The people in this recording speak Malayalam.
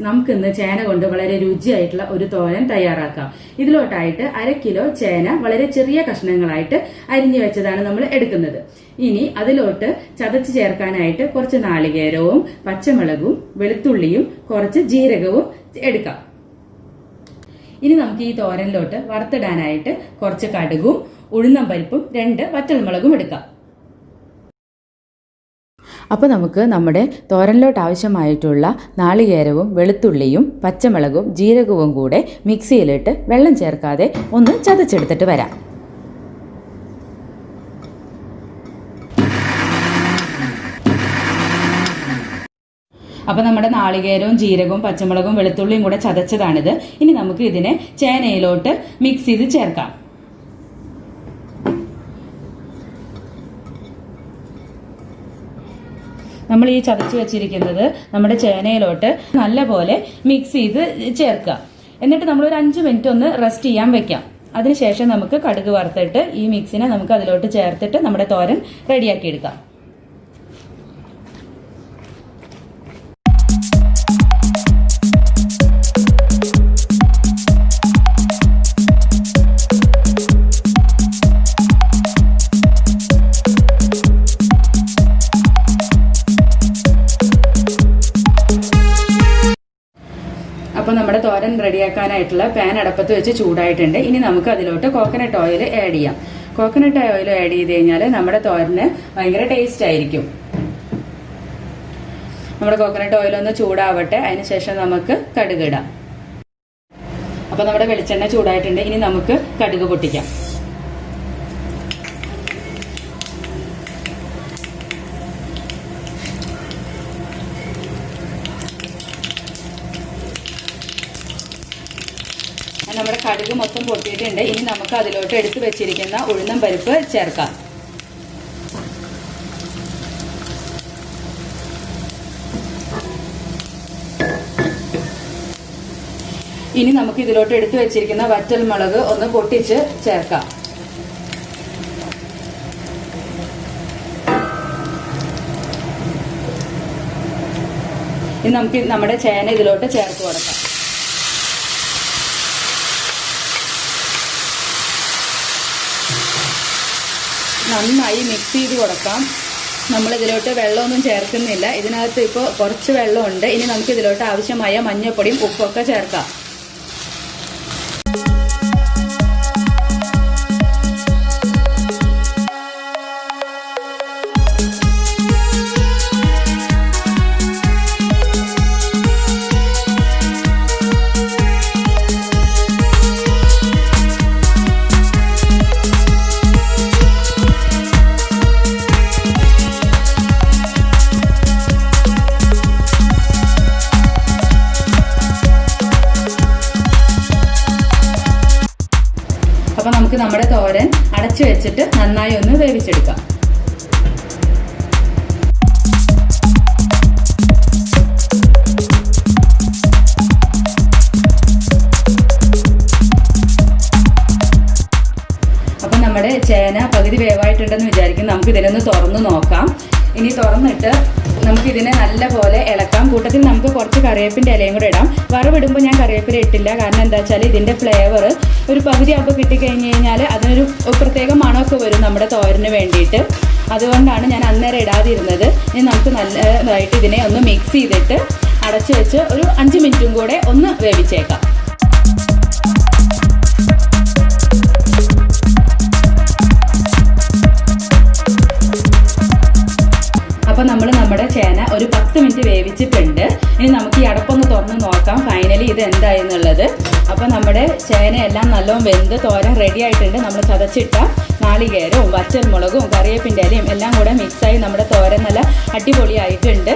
നമുക്ക് ഇന്ന് ചേന കൊണ്ട് വളരെ രുചിയായിട്ടുള്ള ഒരു തോരൻ തയ്യാറാക്കാം. ഇതിലോട്ടായിട്ട് 1/2 കിലോ ചേന വളരെ ചെറിയ കഷ്ണങ്ങളായിട്ട് അരിഞ്ഞു വെച്ചതാണ് നമ്മൾ എടുക്കുന്നത്. ഇനി അതിലോട്ട് ചതച്ച് ചേർക്കാനായിട്ട് കുറച്ച് നാളികേരവും പച്ചമുളകും വെളുത്തുള്ളിയും കുറച്ച് ജീരകവും എടുക്കാം. ഇനി നമുക്ക് ഈ തോരനിലോട്ട് വറുത്തിടാനായിട്ട് കുറച്ച് കടുകും ഉഴുന്നും പരിപ്പും 2 വറ്റൽമുളകും എടുക്കാം. അപ്പോൾ നമുക്ക് നമ്മുടെ തോരനിലോട്ട് ആവശ്യമായിട്ടുള്ള നാളികേരവും വെളുത്തുള്ളിയും പച്ചമുളകും ജീരകവും കൂടെ മിക്സിയിലിട്ട് വെള്ളം ചേർക്കാതെ ഒന്ന് ചതച്ചെടുത്തിട്ട് വരാം. അപ്പോൾ നമ്മുടെ നാളികേരവും ജീരകവും പച്ചമുളകും വെളുത്തുള്ളിയും കൂടെ ചതച്ചതാണിത്. ഇനി നമുക്ക് ഇതിനെ ചേനയിലോട്ട് മിക്സ് ചെയ്ത് ചേർക്കാം. നമ്മൾ ഈ ചതച്ച് വെച്ചിരിക്കുന്നത് നമ്മുടെ ചേനയിലോട്ട് നല്ലപോലെ മിക്സ് ചെയ്ത് ചേർക്കുക. എന്നിട്ട് നമ്മൾ ഒരു 5 മിനിറ്റ് ഒന്ന് റെസ്റ്റ് ചെയ്യാൻ വെക്കാം. അതിനുശേഷം നമുക്ക് കടുക് വറുത്തിട്ട് ഈ മിക്സിനെ നമുക്ക് അതിലോട്ട് ചേർത്തിട്ട് നമ്മുടെ തോരൻ റെഡിയാക്കി എടുക്കാം. അപ്പോൾ നമ്മുടെ തോരൻ റെഡിയാക്കാനായിട്ടുള്ള പാൻ അടപ്പത്ത് വെച്ച് ചൂടായിട്ടുണ്ട്. ഇനി നമുക്ക് അതിലോട്ട് കോക്കനട്ട് ഓയിൽ ആഡ് ചെയ്യാം. കോക്കനട്ട് ഓയിൽ ആഡ് ചെയ്ത് കഴിഞ്ഞാൽ നമ്മുടെ തോരന് ഭയങ്കര ടേസ്റ്റ് ആയിരിക്കും. നമ്മുടെ കോക്കനട്ട് ഓയിൽ ഒന്ന് ചൂടാവട്ടെ. അതിനുശേഷം നമുക്ക് കടുക് ഇടാം. അപ്പോൾ നമ്മുടെ വെളിച്ചെണ്ണ ചൂടായിട്ടുണ്ട്. ഇനി നമുക്ക് കടുക് പൊട്ടിക്കാം. നമ്മുടെ കടുക് മൊത്തം പൊട്ടിയിട്ടുണ്ട്. ഇനി നമുക്ക് അതിലോട്ട് എടുത്തു വെച്ചിരിക്കുന്ന ഉഴുന്നും പരിപ്പ് ചേർക്കാം. ഇനി നമുക്ക് ഇതിലോട്ട് എടുത്തു വെച്ചിരിക്കുന്ന വറ്റൽമുളക് ഒന്ന് പൊട്ടിച്ച് ചേർക്കാം. ഇനി നമുക്ക് നമ്മുടെ ചേന ഇതിലോട്ട് ചേർത്ത് കൊടുക്കാം. നന്നായി മിക്സ് ചെയ്ത് കൊടുക്കാം. നമ്മളിതിലോട്ട് വെള്ളമൊന്നും ചേർക്കുന്നില്ല. ഇതിനകത്ത് ഇപ്പോൾ കുറച്ച് വെള്ളമുണ്ട്. ഇനി നമുക്ക് ഇതിലോട്ട് ആവശ്യമായ മഞ്ഞൾപ്പൊടിയും ഉപ്പൊക്കെ ചേർക്കാം. അപ്പോൾ നമുക്ക് നമ്മുടെ തോരൻ അടച്ചു വെച്ചിട്ട് നന്നായി ഒന്ന് വേവിച്ചെടുക്കാം. അപ്പം നമ്മുടെ ചേന പകുതി വേവായിട്ടുണ്ടെന്ന് വിചാരിക്കും. നമുക്ക് ഇതിനൊന്ന് തുറന്ന് നോക്കാം. ഇനി തുറന്നിട്ട് നമുക്കിതിനെ നല്ലപോലെ ഇളക്കാം. കൂട്ടത്തിൽ നമുക്ക് കുറച്ച് കറിവേപ്പിൻ്റെ ഇലയും കൂടെ ഇടാം. വറവിടുമ്പോൾ ഞാൻ കറിവേപ്പില ഇട്ടില്ല. കാരണം എന്താ വെച്ചാൽ ഇതിൻ്റെ ഫ്ലേവർ ഒരു പകുതി ആകുമ്പോൾ കിട്ടിക്കഴിഞ്ഞ് കഴിഞ്ഞാൽ അതിനൊരു പ്രത്യേക മണമൊക്കെ വരും നമ്മുടെ തോരന് വേണ്ടിയിട്ട്. അതുകൊണ്ടാണ് ഞാൻ അന്നേരം ഇടാതിരുന്നത്. ഇനി നമുക്ക് നല്ലതായിട്ട് ഇതിനെ ഒന്ന് മിക്സ് ചെയ്തിട്ട് അടച്ചു വെച്ച് ഒരു 5 മിനിറ്റും കൂടെ ഒന്ന് വേവിച്ചേക്കാം. അപ്പോൾ നമ്മൾ നമ്മുടെ ചേന ഒരു 10 മിനിറ്റ് വേവിച്ചിട്ടുണ്ട്. ഇനി നമുക്ക് ഈ അടപ്പൊന്ന് തുറന്ന് നോക്കാം ഫൈനലി ഇത് എന്തായെന്നുള്ളത്. അപ്പോൾ നമ്മുടെ ചേനയെല്ലാം നല്ലോണം വെന്ത് തോരൻ റെഡി ആയിട്ടുണ്ട്. നമ്മൾ ചതച്ചിട്ട നാളികേരവും വറ്റൽമുളകും കറിവേപ്പിൻ്റെ ഇലയും എല്ലാം കൂടെ മിക്സായി നമ്മുടെ തോരൻ നല്ല അടിപൊളിയായിട്ടുണ്ട്.